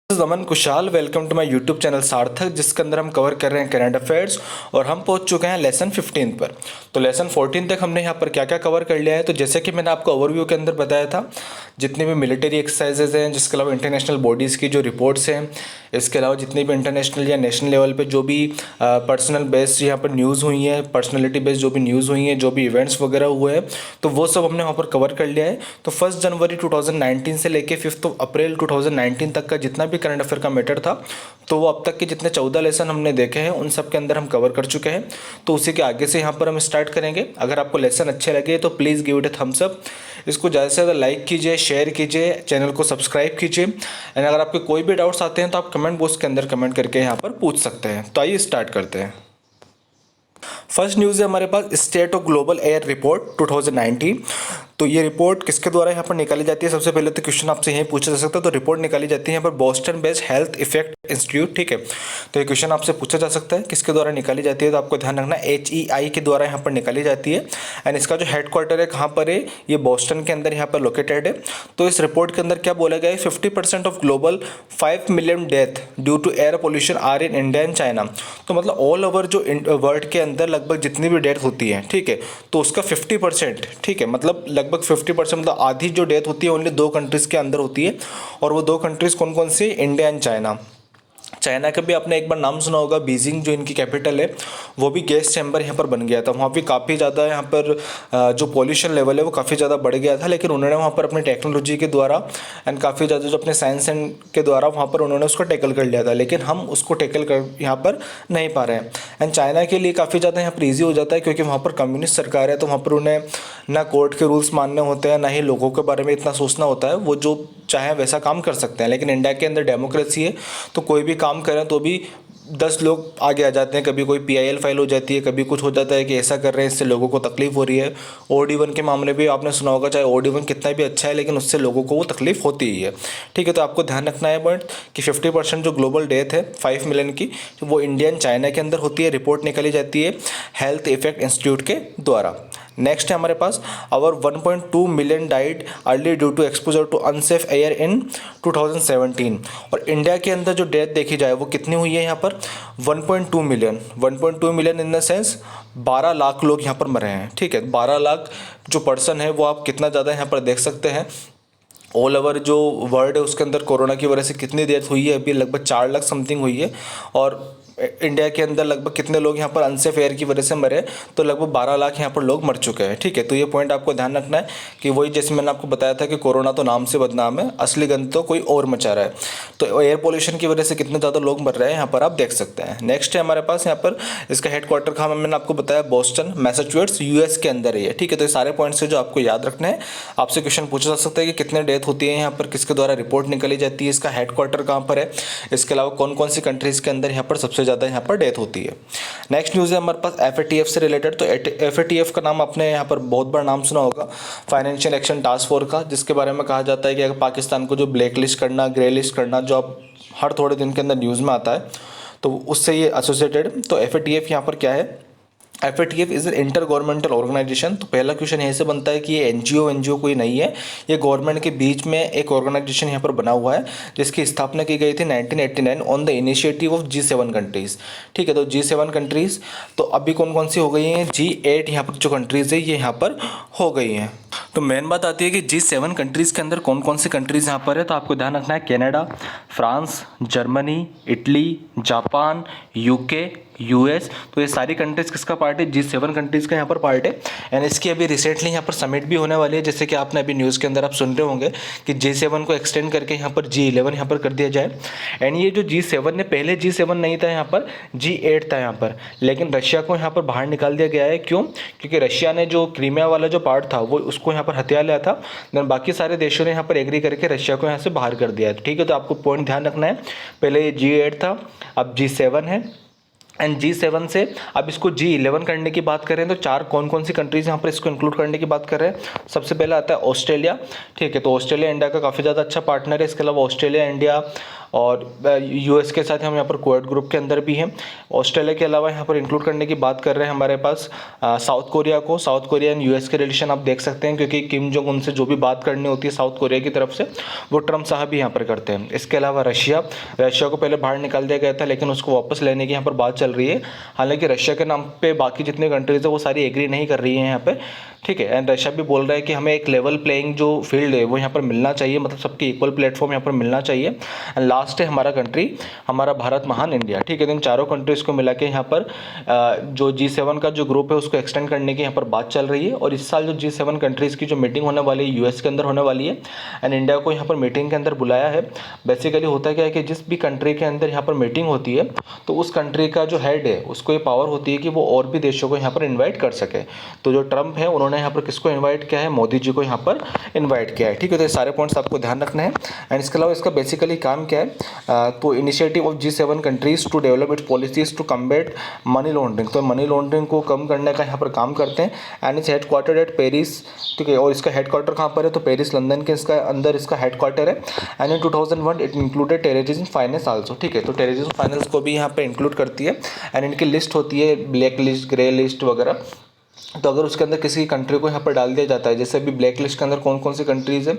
Daman Kushal, welcome to my YouTube channel Sarthak, जिसके अंदर हम कवर कर रहे हैं करंट अफेयर्स। और हम पहुंच चुके हैं लेसन 15 पर। तो लेसन 14 तक हमने यहाँ पर क्या क्या कवर कर लिया है। तो जैसे कि मैंने आपको ओवरव्यू के अंदर बताया था, जितने भी मिलिट्री एक्सरसाइजेज हैं, जिसके अलावा इंटरनेशनल बॉडीज़ की जो रिपोर्ट्स हैं, इसके अलावा जितने भी इंटरनेशनल या नेशनल लेवल पे जो भी पर्सनल बेस्ड यहाँ पर न्यूज़ हुई हैं, पर्सनैलिटी बेस्ड जो भी न्यूज़ हुई हैं, जो भी इवेंट्स वगैरह हुए हैं, तो वो सब हमने वहाँ पर कवर कर लिया है। तो 1 जनवरी 2019 से लेके 5 अप्रैल 2019 तक का जितना भी करंट अफेयर का मैटर था, तो वो अब तक के जितने 14 लेसन हमने देखे हैं, उन सब के अंदर हम कवर कर चुके हैं। तो उसी के आगे से यहाँ पर हम स्टार्ट करेंगे। अगर आपको लेसन अच्छे लगे तो please give it a thumbs up. इसको ज़्यादा से ज़्यादा लाइक कीजिए, शेयर कीजिए, चैनल को सब्सक्राइब कीजिए। एंड अगर आपके कोई भी डाउट्स आते हैं तो आप कमेंट बॉक्स के अंदर कमेंट करके यहाँ पर पूछ सकते हैं। तो आइए स्टार्ट करते हैं। फर्स्ट न्यूज़ है हमारे पास state of global air report 2019। तो ये रिपोर्ट किसके द्वारा यहाँ पर निकाली जाती है? सबसे पहले तो क्वेश्चन आपसे यही पूछा जा सकता है। तो रिपोर्ट निकाली जाती है यहाँ पर Boston based health effect institute, ठीक है। तो ये क्वेश्चन आपसे पूछा जा सकता है किसके द्वारा निकाली जाती है। तो आपको ध्यान रखना HEI के द्वारा यहाँ पर निकाली जाती है। एंड इसका जो हेडक्वार्टर है कहाँ पर है? ये बोस्टन के अंदर यहाँ पर लोकेटेड है। तो इस रिपोर्ट के अंदर क्या बोला गया है? 50% of global 5 million death due to air pollution are in India and China. तो मतलब ऑल ओवर जो वर्ल्ड के अंदर लगभग जितनी भी डेथ होती है, ठीक है, तो उसका 50%, ठीक है, मतलब लगभग 50%, मतलब आधी जो डेथ होती है ओनली 2 कंट्रीज़ के अंदर होती है। और वो 2 कंट्रीज़ कौन कौन सी? India and China. चाइना का भी आपने एक बार नाम सुना होगा, बीजिंग जो इनकी कैपिटल है, वो भी गैस चैम्बर यहाँ पर बन गया था। वहाँ भी काफ़ी ज़्यादा यहाँ पर जो पॉल्यूशन लेवल है वो काफ़ी ज़्यादा बढ़ गया था। लेकिन उन्होंने वहाँ पर अपनी टेक्नोलॉजी के द्वारा एंड काफ़ी ज़्यादा जो अपने साइंस एंड के द्वारा वहाँ पर उन्होंने उसको टैकल कर लिया था। लेकिन हम उसको टैकल कर यहाँ पर नहीं पा रहे हैं। एंड चाइना के लिए काफ़ी ज़्यादा यहाँ पर ईजी हो जाता है, क्योंकि वहाँ पर कम्युनिस्ट सरकार है। तो वहाँ पर उन्हें ना कोर्ट के रूल्स मानने होते हैं, ना ही लोगों के बारे में इतना सोचना होता है। वो जो चाहे वैसा काम कर सकते हैं। लेकिन इंडिया के अंदर डेमोक्रेसी है, तो कोई भी काम करें तो भी 10 लोग आगे आ जाते हैं। कभी कोई PIL फाइल हो जाती है, कभी कुछ हो जाता है कि ऐसा कर रहे हैं, इससे लोगों को तकलीफ हो रही है। OD1 के मामले भी आपने सुना होगा, चाहे OD1 कितना भी अच्छा है, लेकिन उससे लोगों को वो तकलीफ होती ही है, ठीक है। तो आपको ध्यान रखना है पॉइंट कि 50% जो ग्लोबल डेथ है 5 मिलियन की, वो इंडिया एंड चाइना के अंदर होती है। रिपोर्ट निकाली जाती है हेल्थ इफेक्ट इंस्टीट्यूट के द्वारा। नेक्स्ट है हमारे पास our 1.2 million died early due to exposure to unsafe air in 2017। और इंडिया के अंदर जो डेथ देखी जाए वो कितनी हुई है यहाँ पर? 1.2 million. 1.2 million in the sense 12 lakh लोग यहाँ पर मरे हैं, ठीक है। 12 लाख जो पर्सन है वो आप कितना ज़्यादा यहाँ पर देख सकते हैं। ऑल ओवर जो वर्ल्ड है उसके अंदर कोरोना की वजह से कितनी डेथ हुई है? अभी लगभग 4 लाख समथिंग हुई है। और इंडिया के अंदर लगभग कितने लोग यहाँ पर अनसेफ एयर की वजह से मरे? तो लगभग 12 लाख यहाँ पर लोग मर चुके हैं, ठीक है। तो ये पॉइंट आपको ध्यान रखना है कि वही जैसे मैंने आपको बताया था कि कोरोना तो नाम से बदनाम है, असली गंद तो कोई और मचा रहा है। तो एयर पोल्यूशन की वजह से कितने ज़्यादा लोग मर रहे हैं यहाँ पर आप देख सकते हैं। नेक्स्ट है हमारे पास यहाँ पर इसका हेडक्वार्टर कहाँ, मैंने आपको बताया बोस्टन मैसाचुसेट्स US के अंदर है, ठीक है। तो ये सारे पॉइंट्स है जो आपको याद रखने हैं। आपसे क्वेश्चन पूछा जा सकता है कि कितने डेथ होती है यहाँ पर, किसके द्वारा रिपोर्ट निकाली जाती है, इसका हेडक्वार्टर कहाँ पर है, इसके अलावा कौन कौन सी कंट्रीज़ के अंदर यहाँ पर सबसे ज़्यादा यहाँ पर डेथ होती है। नेक्स्ट न्यूज़ है हमारे पास FATF से रिलेटेड। तो FATF का नाम आपने यहाँ पर बहुत बार नाम सुना होगा, फाइनेंशियल एक्शन टास्क फोर्स का, जिसके बारे में कहा जाता है कि अगर पाकिस्तान को जो ब्लैक लिस्ट करना, ग्रे लिस्ट करना, जो अब हर थोड़े दिन के अंदर न्यूज़ में आता है, तो उससे ये एसोसिएटेड। तो FATF यहाँ पर क्या है? FATF is an inter governmental organization. तो पहला क्वेश्चन यहीं से बनता है कि ये NGO कोई नहीं है, ये गवर्नमेंट के बीच में एक ऑर्गेनाइजेशन यहाँ पर बना हुआ है, जिसकी स्थापना की गई थी 1989 on the initiative of G7 countries, ठीक है। तो G7 कंट्रीज़ तो अभी कौन कौन सी हो गई हैं? G8 यहाँ पर जो कंट्रीज़ है ये यहाँ पर हो गई हैं। तो मेन बात आती है कि G7 कंट्रीज़ के अंदर कौन कौन सी कंट्रीज़ यहाँ पर है। तो आपको ध्यान रखना है Canada, France, Germany, Italy, Japan, UK, US। तो ये सारी कंट्रीज़ किसका पार्ट है? G7 कंट्रीज़ का यहाँ पर पार्ट है। एंड इसकी अभी रिसेंटली यहाँ पर समिट भी होने वाली है, जैसे कि आपने अभी न्यूज़ के अंदर आप सुन रहे होंगे कि G7 को एक्सटेंड करके यहाँ पर G11 यहाँ पर कर दिया जाए। एंड ये जो G7 है, पहले G7 नहीं था यहाँ पर, G8 था यहाँ पर, लेकिन रशिया को यहाँ पर बाहर निकाल दिया गया है। क्यों? क्योंकि रशिया ने जो क्रीमिया वाला जो पार्ट था वो उसको यहाँ पर हथिया लिया था। देन बाकी सारे देशों ने यहाँ पर एग्री करके रशिया को यहाँ से बाहर कर दिया है, ठीक है। तो आपको पॉइंट ध्यान रखना है, पहले ये G8 था, अब G7 है। एंड G7 से अब इसको G11 करने की बात करें तो चार कौन कौन सी कंट्रीज़ यहाँ पर इसको इंक्लूड करने की बात कर रहे हैं। सबसे पहले आता है ऑस्ट्रेलिया, ठीक है। तो ऑस्ट्रेलिया इंडिया का काफ़ी ज़्यादा अच्छा पार्टनर है। इसके अलावा ऑस्ट्रेलिया, इंडिया, और यूएस के साथ हम यहाँ पर क्वाड ग्रुप के अंदर भी हैं। ऑस्ट्रेलिया के अलावा यहाँ पर इंक्लूड करने की बात कर रहे हैं हमारे पास साउथ कोरिया को। साउथ कोरिया एंड यूएस के रिलेशन आप देख सकते हैं, क्योंकि किम जोंग उन से जो भी बात करनी होती है साउथ कोरिया की तरफ से, वो ट्रम्प साहब भी यहाँ पर करते हैं। इसके अलावा रशिया को पहले बाहर निकाल दिया गया था, लेकिन उसको वापस लेने की यहाँ पर बात चल रही है। हालांकि रशिया के नाम पे बाकी जितनी कंट्रीज है वो सारी एग्री नहीं कर रही हैं यहाँ पे, ठीक है। एंड रशिया भी बोल रहा है कि हमें एक लेवल प्लेइंग जो फील्ड है वो यहाँ पर मिलना चाहिए, मतलब सबकी इक्वल प्लेटफॉर्म यहाँ पर मिलना चाहिए। एंड लास्ट है हमारा कंट्री, हमारा भारत महान इंडिया, ठीक है। इन चारों कंट्रीज़ को मिला के यहाँ पर जो G7 का जो ग्रुप है उसको एक्सटेंड करने की यहाँ पर बात चल रही है। और इस साल जो G7 कंट्रीज़ की जो मीटिंग होने वाली है यूएस के अंदर होने वाली है, एंड इंडिया को यहाँ पर मीटिंग के अंदर बुलाया है। बेसिकली होता क्या है कि जिस भी कंट्री के अंदर यहाँ पर मीटिंग होती है तो उस कंट्री का जो हेड है उसको ये पावर होती है कि वो और भी देशों को यहाँ पर इन्वाइट कर सके। तो जो ट्रम्प है उन्होंने यहाँ पर किसको इन्वाइट किया है, मोदी जी को यहाँ पर इन्वाइट किया है, ठीक है। तो ये सारे पॉइंट्स आपको ध्यान रखने हैं। एंड इसके अलावा इसका बेसिकली काम क्या है, तो initiative of G7 countries to develop its policies to combat money laundering, तो मनी लॉन्ड्रिंग को कम करने का यहाँ पर काम करते हैं। And its headquartered at Paris, ठीक है। और इसका हेडक्वार्टर कहाँ पर है, तो पेरिस लंदन के इसका अंदर इसका हेडक्वार्टर है। And in 2001 it included terrorism finance also, ठीक है। तो टेररिज्म फाइनेंस को भी यहाँ पे इंक्लूड करती है। एंड इनकी लिस्ट होती है ब्लैक लिस्ट, ग्रे लिस्ट वगैरह। तो अगर उसके अंदर किसी कंट्री को यहाँ पर डाल दिया जाता है, जैसे अभी ब्लैक लिस्ट के अंदर कौन कौन सी कंट्रीज़ है,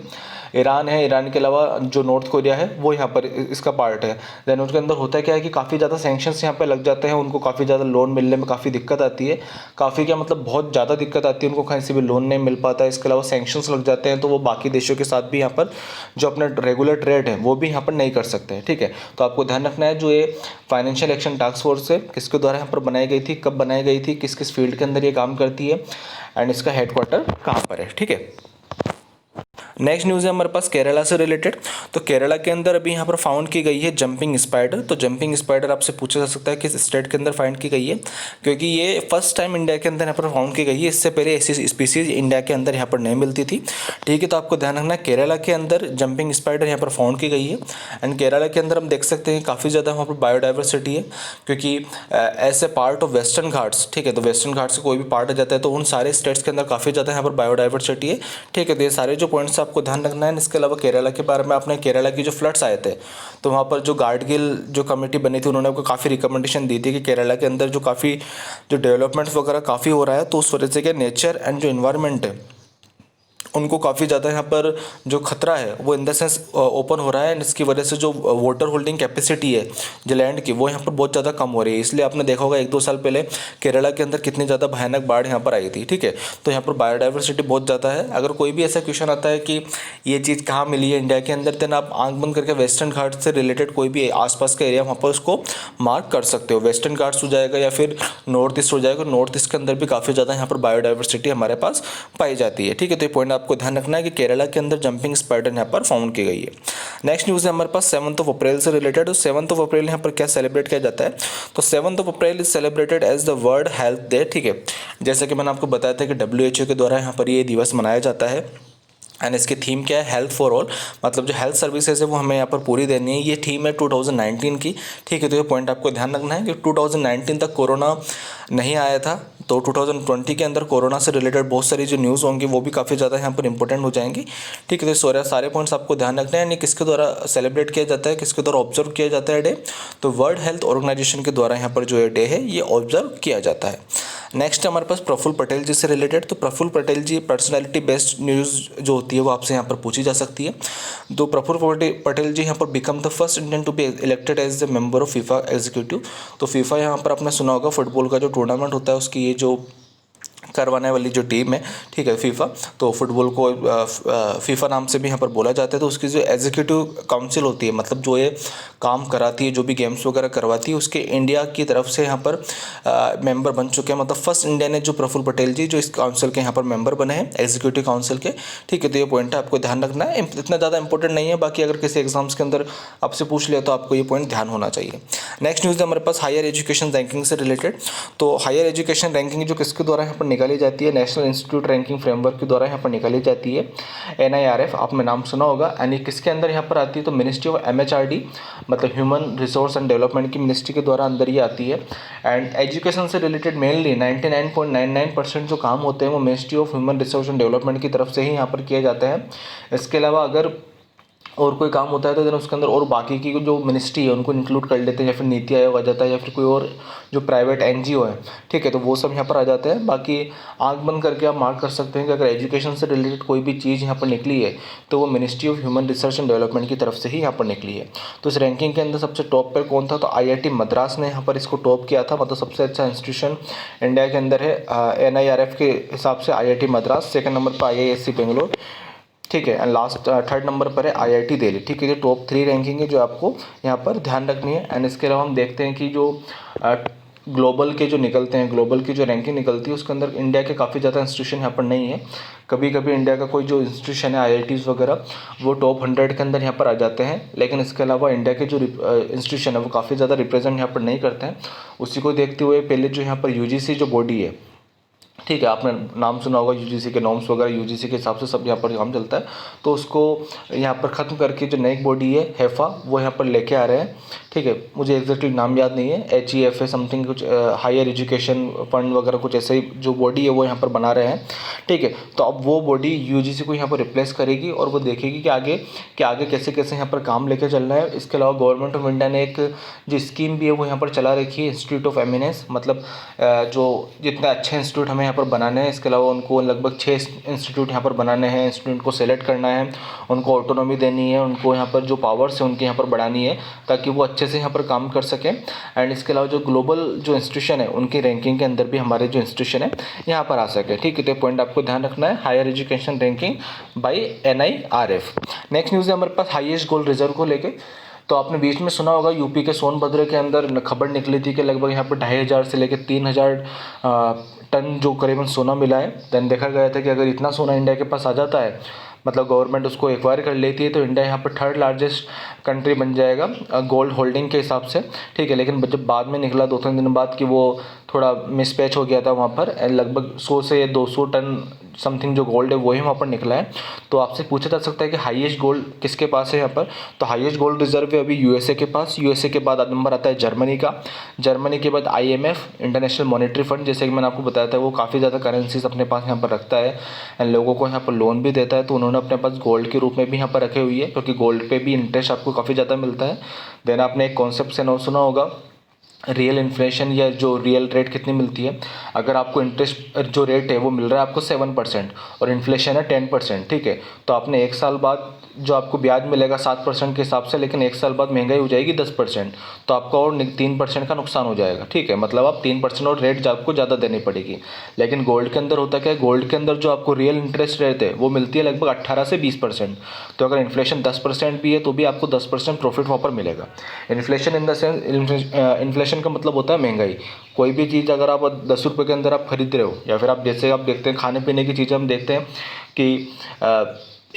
ईरान है, ईरान के अलावा जो नॉर्थ कोरिया है वो यहाँ पर इसका पार्ट है। देन उसके अंदर होता है क्या है कि काफ़ी ज़्यादा सैंक्शंस यहाँ पे लग जाते हैं, उनको काफ़ी ज़्यादा लोन मिलने में काफ़ी दिक्कत आती है, काफ़ी क्या मतलब बहुत ज़्यादा दिक्कत आती है, उनको कहीं से भी लोन नहीं मिल पाता है। इसके अलावा सैंक्शंस लग जाते हैं तो वो बाकी देशों के साथ भी यहाँ पर जो अपना रेगुलर ट्रेड है वो भी यहाँ पर नहीं कर सकते हैं, ठीक है। तो आपको ध्यान रखना है जो ये फाइनेंशियल एक्शन टास्क फोर्स है किसके द्वारा यहाँ पर बनाई गई थी, कब बनाई गई थी, किस किस फील्ड के अंदर ये काम करती है, एंड इसका हेडक्वार्टर कहाँ पर है, ठीक है। नेक्स्ट न्यूज़ है हमारे पास केरला से रिलेटेड। तो केरला के अंदर अभी यहाँ पर फाउंड की गई है जंपिंग स्पाइडर। तो जंपिंग स्पाइडर आपसे पूछा जा सकता है किस स्टेट के अंदर फाइंड की गई है, क्योंकि ये फर्स्ट टाइम इंडिया के अंदर यहाँ पर फाउंड की गई है। इससे पहले ऐसी स्पीसीज इंडिया के अंदर यहाँ पर नहीं मिलती थी, ठीक है। तो आपको ध्यान रखना है केरला के अंदर जंपिंग स्पाइडर यहाँ पर फाउंड की गई है। एंड केरला के अंदर हम देख सकते हैं काफ़ी ज़्यादा वहाँ पर बायोडाइवर्सिटी है, क्योंकि ऐसे पार्ट ऑफ वेस्टर्न घाट्स, ठीक है। तो वेस्टर्न घाट्स से कोई भी पार्ट आ जाता है तो उन सारे स्टेट्स के अंदर काफ़ी ज़्यादा यहाँ पर बायोडाइवर्सिटी है, ठीक है। तो ये सारे जो पॉइंट्स आपको ध्यान रखना है। इसके अलावा केरला के बारे में आपने केरला की जो फ्लड्स आए थे तो वहाँ पर जो गार्डगिल जो कमेटी बनी थी उन्होंने आपको काफ़ी रिकमेंडेशन दी थी कि केरला के अंदर जो काफ़ी जो डेवलपमेंट्स वगैरह काफ़ी हो रहा है, तो उस वजह से क्या नेचर एंड जो इन्वायरमेंट है उनको काफ़ी ज़्यादा यहाँ पर जो खतरा है वो इन द सेंस ओपन हो रहा है। इसकी वजह से जो वाटर होल्डिंग कैपेसिटी है जो लैंड की वो यहाँ पर बहुत ज़्यादा कम हो रही है। इसलिए आपने देखा होगा 1-2 साल पहले केरला के अंदर कितनी ज़्यादा भयानक बाढ़ यहाँ पर आई थी, ठीक है। तो यहाँ पर बायोडाइवर्सिटी बहुत ज़्यादा है। अगर कोई भी ऐसा क्वेश्चन आता है कि ये चीज़ कहाँ मिली है इंडिया के अंदर, देन आप आंख बंद करके वेस्टर्न घाट से रिलेटेड कोई भी आसपास का एरिया वहाँ पर उसको मार्क कर सकते हो। वेस्टर्न घाट्स हो जाएगा या फिर नॉर्थ ईस्ट हो जाएगा। नॉर्थ ईस्ट के अंदर भी काफ़ी ज़्यादा यहाँ पर बायोडाइवर्सिटी हमारे पास पाई जाती है, ठीक है। तो ये पॉइंट आपको ध्यान रखना है कि केरला के अंदर जंपिंग स्पाइडर यहाँ पर फाउंड की गई है। नेक्स्ट न्यूज़ है हमारे पास 7 अप्रैल से रिलेटेड। तो 7 अप्रैल यहाँ पर क्या सेलिब्रेट किया जाता है, तो 7 April is celebrated as the world health day, ठीक है। जैसे कि मैंने आपको बताया था कि WHO के द्वारा यहाँ पर ये दिवस मनाया जाता है। एंड इसकी थीम क्या है, हेल्थ फॉर ऑल, मतलब जो हेल्थ सर्विसेज है वो हमें यहाँ पर पूरी देनी है। ये थीम है 2019 की, ठीक है। तो ये पॉइंट आपको ध्यान रखना है कि 2019 तक कोरोना नहीं आया था, तो 2020 के अंदर कोरोना से रिलेटेड बहुत सारी जो न्यूज़ होंगी वो भी काफ़ी ज़्यादा यहाँ पर इंपॉर्टेंट हो जाएंगी, ठीक है। तो सारे पॉइंट्स आपको ध्यान रखने हैं। यानी किसके द्वारा सेलिब्रेट किया जाता है, किसके द्वारा ऑब्जर्व किया जाता है डे, तो वर्ल्ड हेल्थ ऑर्गेनाइजेशन के द्वारा यहाँ पर जो ये डे है ये ऑब्जर्व किया जाता है। नेक्स्ट हमारे पास प्रफुल्ल पटेल जी से रिलेटेड। तो प्रफुल्ल पटेल जी पर्सनैलिटी बेस्ड न्यूज़ जो होती है वो आपसे यहाँ पर पूछी जा सकती है। तो प्रफुल्ल पटेल जी यहाँ पर become the first Indian to be elected as the member of FIFA executive. तो फीफा यहाँ पर आपने सुना होगा फुटबॉल का जो टूर्नामेंट होता है उसकी ये जो करवाने वाली जो टीम है, ठीक है, फीफा, तो फुटबॉल को फीफा नाम से भी यहाँ पर बोला जाता है। तो उसकी जो एग्जीक्यूटिव काउंसिल होती है, मतलब जो ये काम कराती है, जो भी गेम्स वगैरह करवाती है, उसके इंडिया की तरफ से यहाँ पर मेंबर बन चुके हैं। मतलब फर्स्ट इंडियन है जो प्रफुल्ल पटेल जी जो इस काउंसिल के यहाँ पर मेंबर बने हैं, एग्जीक्यूटिव काउंसिल के, ठीक है। तो ये पॉइंट है, आपको ध्यान रखना है। इतना ज़्यादा इंपॉर्टेंट नहीं है, बाकी अगर किसी एग्जाम्स के अंदर आपसे पूछ लिया तो आपको ये पॉइंट ध्यान होना चाहिए। नेक्स्ट न्यूज़ है हमारे पास हायर एजुकेशन रैंकिंग से रिलेटेड। तो हायर एजुकेशन रैंकिंग जो किसके द्वारा यहाँ पर निकाली जाती है, नेशनल इंस्टीट्यूट रैंकिंग फ्रेमवर्क के द्वारा यहाँ पर निकाली जाती है, NIRF, आपने नाम सुना होगा। यानी किसके अंदर यहाँ पर आती है, तो मिनिस्ट्री ऑफ MHRD, मतलब ह्यूमन रिसोर्स एंड डेवलपमेंट की मिनिस्ट्री के द्वारा अंदर ये आती है। एंड एजुकेशन से रिलेटेड मेनली 99.99% जो काम होते हैं वो ministry of human resource and development की तरफ से ही यहाँ पर किए जाते हैं। इसके अलावा अगर और कोई काम होता है तो देन उसके अंदर और बाकी की जो मिनिस्ट्री है उनको इंक्लूड कर लेते हैं, या फिर नीति आयोग आ जाता है, या फिर कोई और जो प्राइवेट एनजीओ है, ठीक है, तो वो सब यहाँ पर आ जाते हैं। बाकी आंख बंद करके आप मार्क कर सकते हैं कि अगर एजुकेशन से रिलेटेड कोई भी चीज़ यहाँ पर निकली है तो वो ministry of human research and development की तरफ से ही यहाँ पर निकली है। तो इस रैंकिंग के अंदर सबसे टॉप पर कौन था, तो IIT मद्रास ने यहाँ पर इसको टॉप किया था, मतलब सबसे अच्छा इंस्टीट्यूशन इंडिया के अंदर है। NIRF के हिसाब से IIT मद्रास, सेकंड नंबर पर IISc बेंगलोर, ठीक है, एंड लास्ट थर्ड नंबर पर है IIT दिल्ली, ठीक है। ये टॉप 3 रैंकिंग है जो आपको यहाँ पर ध्यान रखनी है। एंड इसके अलावा हम देखते हैं कि जो ग्लोबल के जो निकलते हैं, ग्लोबल की जो रैंकिंग निकलती है उसके अंदर इंडिया के काफ़ी ज़्यादा इंस्टीट्यूशन यहाँ पर नहीं है। कभी कभी इंडिया का कोई जो इंस्टीट्यूशन है IITs वगैरह वो टॉप 100 के अंदर यहाँ पर आ जाते हैं, लेकिन इसके अलावा इंडिया के जो इंस्टीट्यूशन है वो काफ़ी ज़्यादा रिप्रेजेंट यहाँ पर नहीं करते हैं। उसी को देखते हुए पहले जो यहाँ पर UGC जो बॉडी है, ठीक है, आपने नाम सुना होगा UGC के नॉर्म्स वगैरह, UGC के हिसाब से सब यहाँ पर काम चलता है, तो उसको यहाँ पर ख़त्म करके जो नई बॉडी है HEFA वो यहाँ पर लेके आ रहे हैं, ठीक है। मुझे एग्जैक्टली नाम याद नहीं है, HEFA समथिंग कुछ, हायर एजुकेशन फंड वगैरह कुछ ऐसे ही जो बॉडी है वो यहाँ पर बना रहे हैं, ठीक है। तो अब वो बॉडी UGC को यहाँ पर रिप्लेस करेगी और वो देखेगी कि आगे कैसे कैसे यहाँ पर काम लेके चलना है। इसके अलावा गवर्नमेंट ऑफ इंडिया ने एक जो स्कीम भी है वो यहाँ पर चला रखी है, इंस्टीट्यूट ऑफ एमिनेंस, मतलब जो जितने अच्छे इंस्टीट्यूट हमें यहाँ पर बनाने हैं, इसके अलावा उनको लगभग 6 इंस्टीट्यूट यहाँ पर बनाने हैं, इंस्टीट्यूट को सेलेक्ट करना है, उनको ऑटोनॉमी देनी है, उनको यहाँ पर जो पावर्स है उनके यहाँ पर बढ़ानी है ताकि वो अच्छे से यहाँ पर काम कर सकें। एंड इसके अलावा जो ग्लोबल जो इंस्टीट्यूशन है उनकी रैंकिंग के अंदर भी हमारे जो इंस्टीट्यूशन है यहाँ पर आ सके, ठीक है। तो पॉइंट आपको ध्यान रखना है, higher education ranking by NIRF। Next news है हमारे पास हाईएस्ट गोल्ड रिजर्व को लेके। तो आपने बीच में सुना होगा यूपी के सोनभद्र के अंदर खबर निकली थी कि लगभग यहाँ पर 2500 से लेकर 3000 टन जो करीबन सोना मिला है। देन देखा गया था कि अगर इतना सोना इंडिया के पास आ जाता है, मतलब गवर्नमेंट उसको एक्वायर कर लेती है, तो इंडिया यहाँ पर 3rd लार्जेस्ट कंट्री बन जाएगा गोल्ड होल्डिंग के हिसाब से, ठीक है। लेकिन जब बाद में निकला 2-3 दिन बाद कि वो थोड़ा मिसपैच हो गया था वहाँ पर, लगभग 100 से 200 टन समथिंग जो गोल्ड है वही वहाँ पर निकला है। तो आपसे पूछा जा सकता है कि हाईएस्ट गोल्ड किसके पास है यहाँ पर, तो हाईएस्ट गोल्ड रिजर्व है अभी USA के पास। USA के बाद नंबर आता है जर्मनी का, जर्मनी के बाद IMF इंटरनेशनल मॉनेटरी फंड, जैसे कि मैंने आपको बताया था वो काफ़ी ज़्यादा करेंसीज अपने पास यहाँ पर रखता है एंड लोगों को यहाँ पर लोन भी देता है, तो उन्होंने अपने पास गोल्ड के रूप में भी यहाँ पर रखे हुई है, क्योंकि गोल्ड पे भी इंटरेस्ट आपको काफ़ी ज़्यादा मिलता है। देन आपने एक कॉन्सेप्ट से नाम सुना होगा रियल इन्फ्लेशन, या जो रियल रेट कितनी मिलती है। अगर आपको इंटरेस्ट जो रेट है वो मिल रहा है आपको 7% और इन्फ्लेशन है 10%, ठीक है, तो आपने 1 साल बाद जो आपको ब्याज मिलेगा 7% के हिसाब से, लेकिन 1 साल बाद महंगाई हो जाएगी 10%, तो आपका और 3% का नुकसान हो जाएगा, ठीक है। मतलब आप 3% और रेट आपको ज़्यादा देनी पड़ेगी। लेकिन गोल्ड के अंदर होता क्या है, गोल्ड के अंदर जो आपको रियल इंटरेस्ट रेट है वो मिलती है लगभग 18 से 20%। तो अगर इन्फ्लेशन 10% भी है तो भी आपको 10% प्रॉफिट वहाँ पर मिलेगा। Inflation in the sense, inflation का मतलब होता है महंगाई। कोई भी चीज़ अगर आप 10 रुपये के अंदर आप खरीद रहे हो, या फिर आप जैसे आप देखते हैं खाने पीने की चीज़ें, हम देखते हैं कि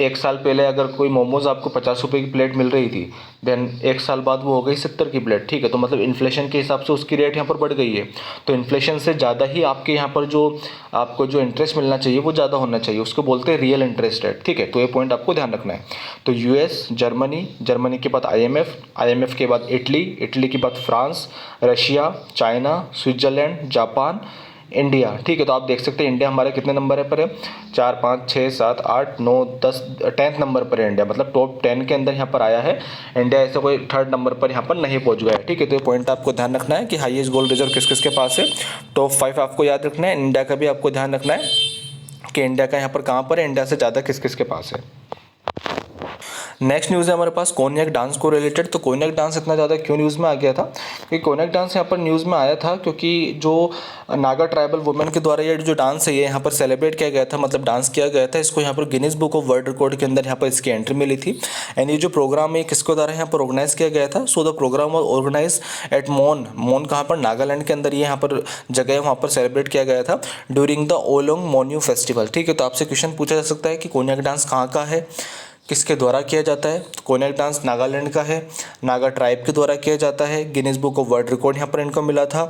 1 साल पहले अगर कोई मोमोज़ आपको 50 रुपये की प्लेट मिल रही थी, देन 1 साल बाद वो हो गई 70 की प्लेट, ठीक है। तो मतलब इन्फ्लेशन के हिसाब से उसकी रेट यहाँ पर बढ़ गई है। तो इन्फ्लेशन से ज़्यादा ही आपके यहाँ पर जो आपको जो इंटरेस्ट मिलना चाहिए वो ज़्यादा होना चाहिए, उसको बोलते हैं रियल इंटरेस्ट रेट, ठीक है। तो ये पॉइंट आपको ध्यान रखना है। तो US, जर्मनी के बाद IMF के बाद इटली के बाद France, Russia, China, Switzerland, Japan, India, ठीक है। तो आप देख सकते हैं इंडिया हमारे कितने नंबर पर है, 4, 5, 6, 7, 8, 9, 10, 10th नंबर पर है इंडिया, मतलब टॉप 10 के अंदर यहाँ पर आया है इंडिया। ऐसे कोई 3rd नंबर पर यहाँ पर नहीं पहुँच गया है, ठीक है। तो ये पॉइंट आपको ध्यान रखना है कि हाईएस्ट गोल्ड रिजर्व किस किस के पास है। टॉप 5 आपको याद रखना है, इंडिया का भी आपको ध्यान रखना है कि इंडिया का यहाँ पर कहाँ पर है, इंडिया से ज़्यादा किस किस के पास है। नेक्स्ट न्यूज़ है हमारे पास कोन्याक डांस को रिलेटेड। तो कोन्याक डांस इतना ज़्यादा क्यों न्यूज़ में आ गया था, कि कोन्याक डांस यहाँ पर न्यूज़ में आया था क्योंकि जो नागा ट्राइबल वुमेन के द्वारा ये जो डांस है ये यहाँ पर सेलिब्रेट किया गया था, मतलब डांस किया गया था। इसको यहाँ पर Guinness book of world record के अंदर यहाँ पर इसकी एंट्री मिली थी। एंड ये जो प्रोग्राम है किसके द्वारा यहाँ पर ऑर्गेनाइज किया गया था, so the program was organize at Mon कहाँ पर, नागालैंड के अंदर ये यहाँ पर जगह वहाँ पर सेलिब्रेट किया गया था ड्यूरिंग द ओलोंग मोन्यू फेस्टिवल, ठीक है। तो आपसे क्वेश्चन पूछा जा सकता है कि कोन्याक डांस कहाँ का है, किसके द्वारा किया जाता है। तो कोन्याक डांस नागालैंड का है, नागा ट्राइब के द्वारा किया जाता है। Guinness book of world record यहाँ पर इनको मिला था।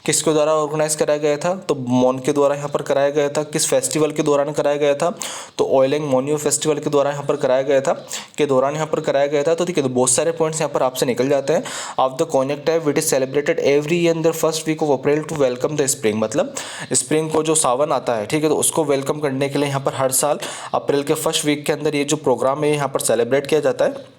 किसके द्वारा ऑर्गेनाइज कराया गया था, तो मोन के द्वारा यहाँ पर कराया गया था। किस फेस्टिवल के दौरान कराया गया था, तो ओइलिंग मोन्यू फेस्टिवल के द्वारा यहाँ पर कराया गया था, के दौरान यहाँ पर कराया गया था। तो ठीक है, तो बहुत सारे पॉइंट्स यहाँ पर आपसे निकल जाते हैं। Of the Konyak tribe which is celebrated every year in the first week of April to welcome the spring, मतलब स्प्रिंग को जो सावन आता है, ठीक है, तो उसको वेलकम करने के लिए यहाँ पर हर साल अप्रैल के फर्स्ट वीक के अंदर ये जो प्रोग्राम है यहाँ पर सेलिब्रेट किया जाता है।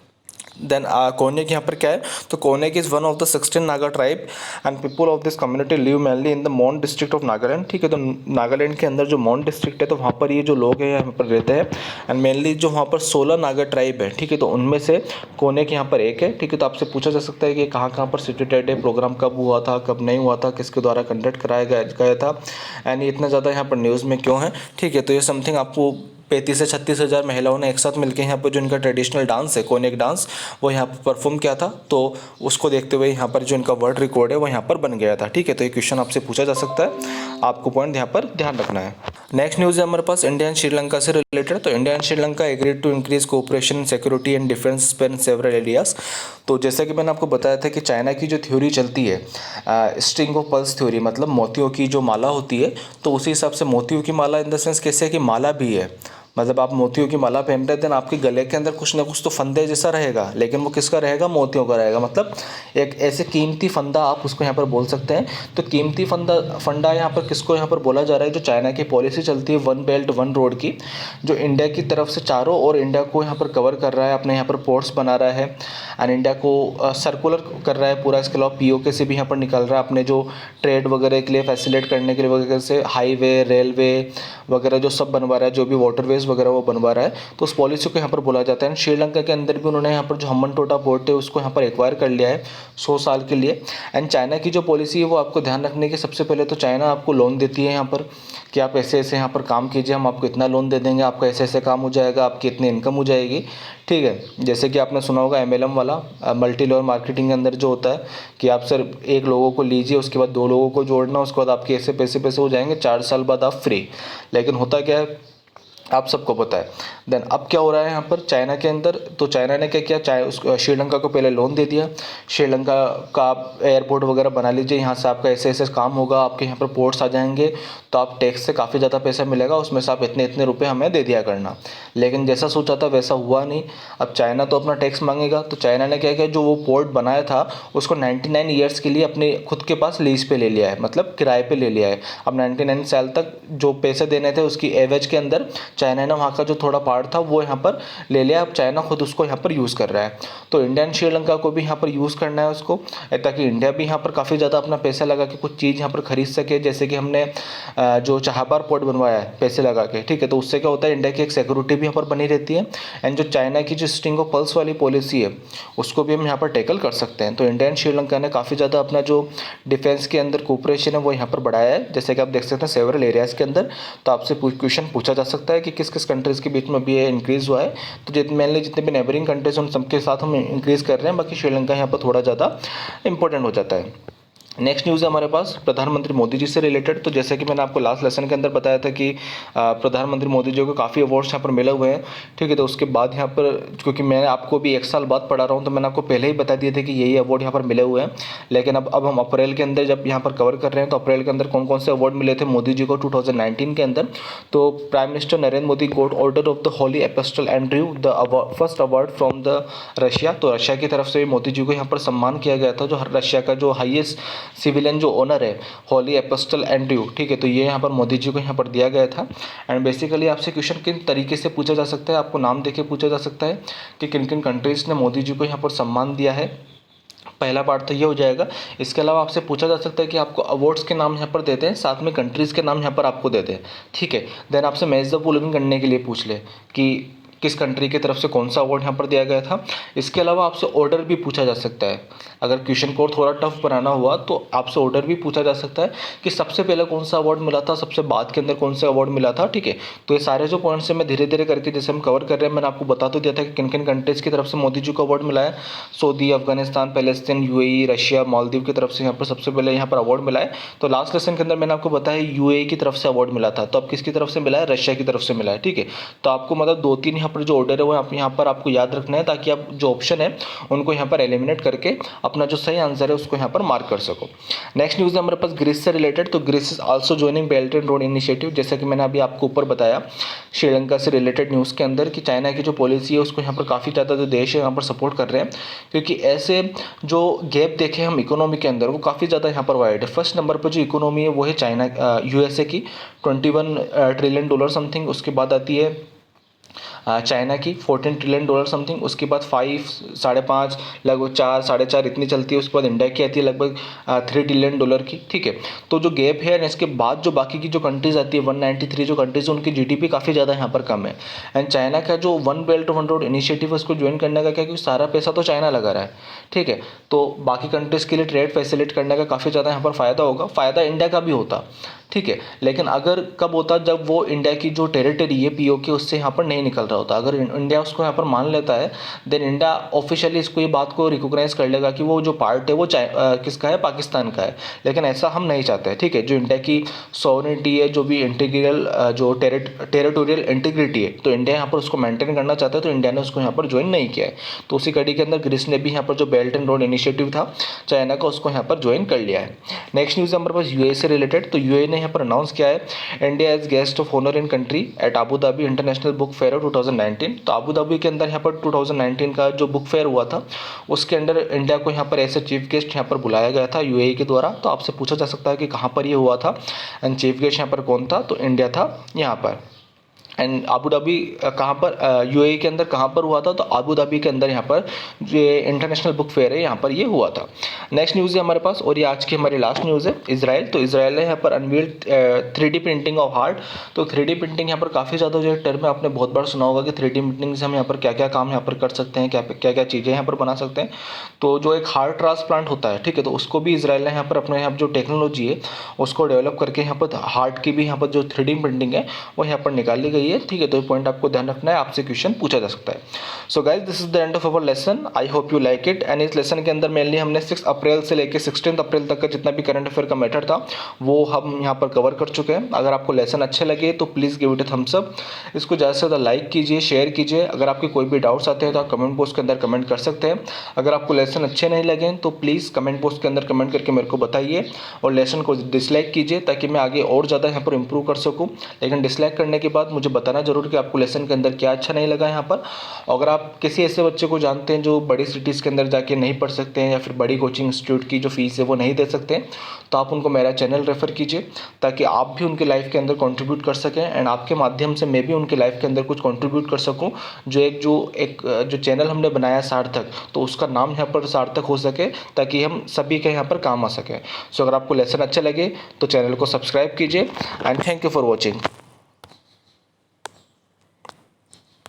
देन कोनिक यहाँ पर क्या है, तो conic is one of the 16 Naga tribe and people of this community live mainly in the मोन डिस्ट्रिक्ट ऑफ नागालैंड। ठीक है, तो नागालैंड के अंदर जो मोन डिस्ट्रिक्ट है तो वहाँ पर ये जो लोग हैं यहाँ पर रहते हैं एंड मेनली जो वहाँ पर 16 नागा ट्राइब है। ठीक है, तो उनमें से कोनिक यहाँ पर एक है। ठीक है, तो आपसे पूछा जा सकता है कि कहाँ कहाँ पर सिचुएटेड है, प्रोग्राम कब हुआ था, कब नहीं हुआ था, किसके द्वारा कंडक्ट कराया गया था एंड ये इतना ज़्यादा यहाँ पर न्यूज़ में क्यों है। ठीक है, तो ये समथिंग आपको 35 से 36 हज़ार महिलाओं ने एक साथ मिलकर यहाँ पर जो इनका ट्रेडिशनल डांस है कोनिक डांस वो यहाँ पर परफॉर्म किया था, तो उसको देखते हुए यहाँ पर जो इनका वर्ल्ड रिकॉर्ड है वो यहाँ पर बन गया था। ठीक है, तो ये क्वेश्चन आपसे पूछा जा सकता है, आपको पॉइंट यहाँ पर ध्यान रखना है। नेक्स्ट न्यूज़ है हमारे पास इंडिया एंड श्रीलंका से रिलेटेड। तो India and Sri Lanka agreed to increase cooperation in security and defence span several areas. तो जैसा कि मैंने आपको बताया था कि चाइना की जो थ्योरी चलती है स्ट्रिंग ऑफ पल्स थ्योरी, मतलब मोतियों की जो माला होती है, तो उसी हिसाब से मोतियों की माला इन द सेंस कैसे कि माला भी है, मतलब आप मोतियों की माला पहन रहे थे ना, आपके गले के अंदर कुछ ना कुछ तो फंदे जैसा रहेगा, लेकिन वो किसका रहेगा, मोतियों का रहेगा। मतलब एक ऐसे कीमती फंदा आप उसको यहाँ पर बोल सकते हैं। तो कीमती फंडा यहाँ पर किसको यहाँ पर बोला जा रहा है, जो चाइना की पॉलिसी चलती है वन बेल्ट वन रोड की, जो इंडिया की तरफ से चारों और इंडिया को यहाँ पर कवर कर रहा है, अपने यहाँ पर पोर्ट्स बना रहा है एंड इंडिया को सर्कुलर कर रहा है पूरा। इसके अलावा पीओके से भी यहाँ पर निकल रहा है, अपने जो ट्रेड वगैरह के लिए फैसिलिटेट करने के लिए वगैरह से हाईवे रेलवे वगैरह जो सब बनवा रहा है, जो भी वाटरवेज वगैरह वो बनवा रहा है, तो उस पॉलिसी को यहाँ पर बोला जाता है। श्रीलंका के अंदर भी उन्होंने यहाँ पर जो हम्बनटोटा पोर्ट है उसको यहाँ पर एक्वायर कर लिया है 100 साल के लिए। एंड चाइना की जो पॉलिसी है वो आपको ध्यान रखने की, सबसे पहले तो चाइना आपको लोन देती है यहाँ पर कि आप ऐसे ऐसे यहाँ पर काम कीजिए, हम आपको इतना लोन दे देंगे, आपका ऐसे ऐसे काम हो जाएगा, आपकी इतनी इनकम हो जाएगी। ठीक है, जैसे कि आपने सुना होगा MLM वाला, मल्टी लेवल मार्केटिंग के अंदर जो होता है कि आप सिर्फ एक लोगों को लीजिए, उसके बाद 2 लोगों को जोड़ना, उसके बाद आपके ऐसे पैसे हो जाएंगे, 4 साल बाद आप फ्री। लेकिन होता क्या है आप सबको पता है। देन अब क्या हो रहा है यहाँ पर चाइना के अंदर, तो चाइना ने क्या किया, श्रीलंका को पहले लोन दे दिया, श्रीलंका का आप एयरपोर्ट वगैरह बना लीजिए, यहाँ से आपका ऐसे ऐसे काम होगा, आपके यहाँ पर पोर्ट्स आ जाएंगे, तो आप टैक्स से काफ़ी ज़्यादा पैसा मिलेगा, उसमें से आप इतने इतने रुपये हमें दे दिया करना। लेकिन जैसा सोचा था वैसा हुआ नहीं। अब चाइना तो अपना टैक्स मांगेगा, तो चाइना ने क्या किया, जो वो पोर्ट बनाया था उसको 99 ईयर्स के लिए अपने खुद के पास लीज पे ले लिया है, मतलब किराए पे ले लिया है। अब 99 साल तक जो पैसे देने थे उसकी एवज के अंदर चाइना ने वहाँ का जो थोड़ा पार्ट था वो यहाँ पर ले लिया। अब चाइना खुद उसको यहाँ पर यूज़ कर रहा है, तो इंडिया एंड श्रीलंका को भी यहाँ पर यूज़ करना है उसको, ताकि इंडिया भी यहाँ पर काफ़ी ज़्यादा अपना पैसा लगा के कुछ चीज़ यहाँ पर खरीद सके। जैसे कि हमने जो चाहबार पोर्ट बनवाया है पैसे लगा के, ठीक है, तो उससे क्या होता है, इंडिया की एक सिक्योरिटी भी यहाँ पर बनी रहती है एंड जो चाइना की जो स्ट्रिंग ऑफ पल्स वाली पॉलिसी है उसको भी हम यहाँ पर टैकल कर सकते हैं। तो इंडिया एंड श्रीलंका ने काफ़ी ज़्यादा अपना जो डिफेंस के अंदर कोऑपरेशन है वो यहाँ पर बढ़ाया है, जैसे कि आप देख सकते हैं सेवरल एरियाज़ के अंदर। तो आपसे क्वेश्चन पूछा जा सकता है कि किस किस कंट्रीज़ के बीच में भी ये इंक्रीज़ हुआ है, तो मेनली जितने भी नेबरिंग कंट्रीज उन सबके साथ हम इंक्रीज़ कर रहे हैं, बाकी श्रीलंका यहाँ पर थोड़ा ज़्यादा इंपॉर्टेंट हो जाता है। नेक्स्ट न्यूज़ है हमारे पास प्रधानमंत्री मोदी जी से रिलेटेड। तो जैसे कि मैंने आपको लास्ट लेसन के अंदर बताया था कि प्रधानमंत्री मोदी जी को काफ़ी अवार्ड्स यहाँ पर मिले हुए हैं, ठीक है, तो उसके बाद यहाँ पर क्योंकि मैं आपको भी 1 साल बाद पढ़ा रहा हूँ तो मैंने आपको पहले ही बता दिए थे कि यही अवार्ड यहाँ पर मिले हुए हैं। लेकिन अब हम अप्रैल के अंदर जब यहाँ पर कवर कर रहे हैं तो अप्रैल के अंदर कौन कौन से अवार्ड मिले थे मोदी जी को 2019 के अंदर। तो prime minister Narendra Modi got order of the Holi epistle Andrew the first award from the Russia. तो रशिया की तरफ से मोदी जी को यहाँ पर सम्मान किया गया था, जो रशिया का जो हाईएस्ट सिविलियन जो ऑनर है होली एपिस्टल एंड्रयू, ठीक है, तो ये यहाँ पर मोदी जी को यहाँ पर दिया गया था। एंड बेसिकली आपसे क्वेश्चन किन तरीके से पूछा जा सकता है, आपको नाम देके पूछा जा सकता है कि किन किन कंट्रीज़ ने मोदी जी को यहाँ पर सम्मान दिया है। पहला पार्ट तो ये हो जाएगा। इसके अलावा आपसे पूछा जा सकता है कि आपको अवार्ड्स के नाम यहाँ पर देते हैं, साथ में कंट्रीज़ के नाम यहाँ पर आपको देते हैं, ठीक है। देन आपसे मैच द फॉलोइंग करने के लिए पूछ ले कि किस कंट्री की तरफ से कौन सा अवार्ड यहाँ पर दिया गया था। इसके अलावा आपसे ऑर्डर भी पूछा जा सकता है, अगर क्वेश्चन को थोड़ा टफ बनाना हुआ तो आपसे ऑर्डर भी पूछा जा सकता है कि सबसे पहले कौन सा अवार्ड मिला था, सबसे बाद के अंदर कौन सा अवार्ड मिला था, ठीक है। तो ये सारे जो पॉइंट्स हैं मैं धीरे धीरे करके जैसे हम कवर कर रहे हैं, मैंने आपको बता तो दिया था कि किन किन कंट्रीज़ की तरफ से मोदी जी को अवार्ड मिला है। Saudi, Afghanistan, Palestine, UAE, Russia, Maldives की तरफ से यहाँ पर सबसे पहले यहाँ पर अवार्ड मिला है। तो लास्ट लेसन के अंदर मैंने आपको बताया UAE की तरफ से अवार्ड मिला था, तो अब किसकी तरफ से मिला है, रशिया की तरफ से मिला है, ठीक है। तो आपको मतलब 2-3 यहाँ पर जो ऑर्डर है वो यहाँ पर आपको याद रखना है, ताकि आप जो ऑप्शन है उनको यहाँ पर एलिमिनेट करके अपना जो सही आंसर है उसको यहाँ पर मार्क कर सको। नेक्स्ट न्यूज़ है हमारे पास ग्रीस से रिलेटेड। तो Greece is also joining belt and road initiative, जैसा कि मैंने अभी आपको ऊपर बताया श्रीलंका से रिलेटेड न्यूज़ के अंदर कि चाइना की जो पॉलिसी है उसको यहाँ पर काफ़ी ज़्यादा जो देश है यहाँ पर सपोर्ट कर रहे हैं, क्योंकि ऐसे जो गैप देखे हम इकोनॉमी के अंदर वो काफ़ी ज़्यादा यहाँ पर वाइड है। फर्स्ट नंबर पर जो इकोनॉमी है वो है चाइना USA की $21 ट्रिलियन समथिंग। उसके बाद आती है चाइना की 14 ट्रिलियन डॉलर समथिंग, उसके बाद 5, 5.5, लगभग 4, 4.5 इतनी चलती है। उसके बाद इंडिया की आती है लगभग 3 ट्रिलियन डॉलर की, ठीक है। तो जो गैप है, इसके बाद जो बाकी की जो कंट्रीज आती है 193 जो कंट्रीज है, उनकी जीडीपी काफ़ी ज़्यादा यहाँ पर कम है। एंड चाइना का जो one belt one road initiative है उसको ज्वाइन करने का क्या, क्योंकि सारा पैसा तो चाइना लगा रहा है, ठीक है। तो बाकी कंट्रीज़ के लिए ट्रेड फैसिलिट करने का काफ़ी ज़्यादा यहाँ पर फ़ायदा होगा, फ़ायदा इंडिया का भी होता, ठीक है। लेकिन अगर कब होता, जब वो इंडिया की जो टेरिटरी है पीओके उससे यहाँ पर नहीं निकल रहा होता। अगर इंडिया उसको यहाँ पर मान लेता है, देन इंडिया ऑफिशियली इसको ये बात को रिकॉग्नाइज कर लेगा कि वो जो पार्ट है वो किसका है, पाकिस्तान का है। लेकिन ऐसा हम नहीं चाहते हैं, ठीक है। जो इंडिया की सॉवरेनिटी है, जो भी इंटीग्रल जो टेरिटोरियल इंटीग्रिटी है, तो इंडिया यहाँ पर उसको मेंटेन करना चाहता है, तो इंडिया ने उसको यहाँ पर ज्वाइन नहीं किया है। तो उसी कड़ी के अंदर ग्रीस ने भी यहाँ पर जो बेल्ट एंड रोड इनिशिएटिव था चाइना का, उसको यहाँ पर ज्वाइन कर लिया है। नेक्स्ट न्यूज़ हमारे पास यूए से रिलेटेड। तो यूए ने यहाँ पर अनाउंस किया है India as guest of honour in country at Abu Dhabi international book fair 2019। तो आबू धाबी के अंदर यहाँ पर 2019 का जो बुक फेयर हुआ था उसके अंदर इंडिया को यहाँ पर ऐसे चीफ गेस्ट यहाँ पर बुलाया गया था यूएई के द्वारा। तो आपसे पूछा जा सकता है कि कहाँ पर ये हुआ था एंड चीफ गेस्ट यहाँ पर कौन था, तो इंडिया था यहाँ पर। एंड आबू धाबी कहाँ पर, यूएई के अंदर कहाँ पर हुआ था, तो आबू धाबी के अंदर यहाँ पर जो इंटरनेशनल बुक फेयर है यहाँ पर ये हुआ था। नेक्स्ट न्यूज़ है हमारे पास, और ये आज की हमारी लास्ट न्यूज़ है, इजराइल। तो इजराइल ने यहाँ पर unveiled 3D printing of heart. तो 3D प्रिंटिंग यहाँ पर काफ़ी ज़्यादा जो टर्म है आपने बहुत बार सुना होगा कि 3D प्रिंटिंग से हम यहाँ पर क्या क्या काम यहाँ पर कर सकते हैं, क्या क्या चीज़ें यहाँ पर बना सकते हैं। तो जो एक हार्ट ट्रांसप्लांट होता है, ठीक है, तो उसको भी इजराइल ने यहाँ पर अपने यहाँ जो टेक्नोलॉजी है उसको डेवलप करके यहाँ पर हार्ट की भी यहाँ पर जो 3D प्रिंटिंग है वो यहाँ पर निकाली गई है, ठीक है। तो ये पॉइंट आपको ध्यान रखना है, आपसे क्वेश्चन पूछा जा सकता है। So guys, this is the end of our lesson. I hope you like it. And इस लेसन के अंदर मेनली हमने 6 अप्रैल से लेकर 16 अप्रैल तक का जितना भी करंट अफेयर का मैटर था वो हम यहाँ पर कवर कर चुके हैं। अगर आपको लेसन अच्छे लगे तो please give it a thumbs up. इसको ज़्यादा से ज़्यादा लाइक कीजिए, शेयर कीजिए। अगर आपके कोई भी डाउट्स आते हैं तो आप कमेंट बॉक्स के अंदर कमेंट कर सकते हैं। अगर आपको लेसन अच्छे नहीं लगे तो प्लीज़ कमेंट बॉक्स के अंदर कमेंट करके मेरे को बताइए, और लेसन को डिसलाइक कीजिए ताकि मैं आगे और ज़्यादा यहाँ पर इंप्रूव कर सकूँ। लेकिन डिसलाइक करने के बाद मुझे बताना जरूर कि आपको लेसन के अंदर क्या अच्छा नहीं लगा यहाँ पर। अगर आप किसी ऐसे बच्चे को जानते हैं जो बड़ी सिटीज़ के अंदर जाके नहीं पढ़ सकते हैं या फिर बड़ी कोचिंग इंस्टीट्यूट की जो फीस है वो नहीं दे सकते हैं, तो आप उनको मेरा चैनल रेफ़र कीजिए ताकि आप भी उनके लाइफ के अंदर कंट्रीब्यूट कर सकें एंड आपके माध्यम से मैं भी उनके लाइफ के अंदर कुछ कंट्रीब्यूट कर सकूं। जो चैनल हमने बनाया सार्थक, तो उसका नाम यहाँ पर सार्थक हो सके ताकि हम सभी के यहाँ पर काम आ सके। सो अगर आपको लेसन अच्छे लगे तो चैनल को सब्सक्राइब कीजिए and thank you for watching.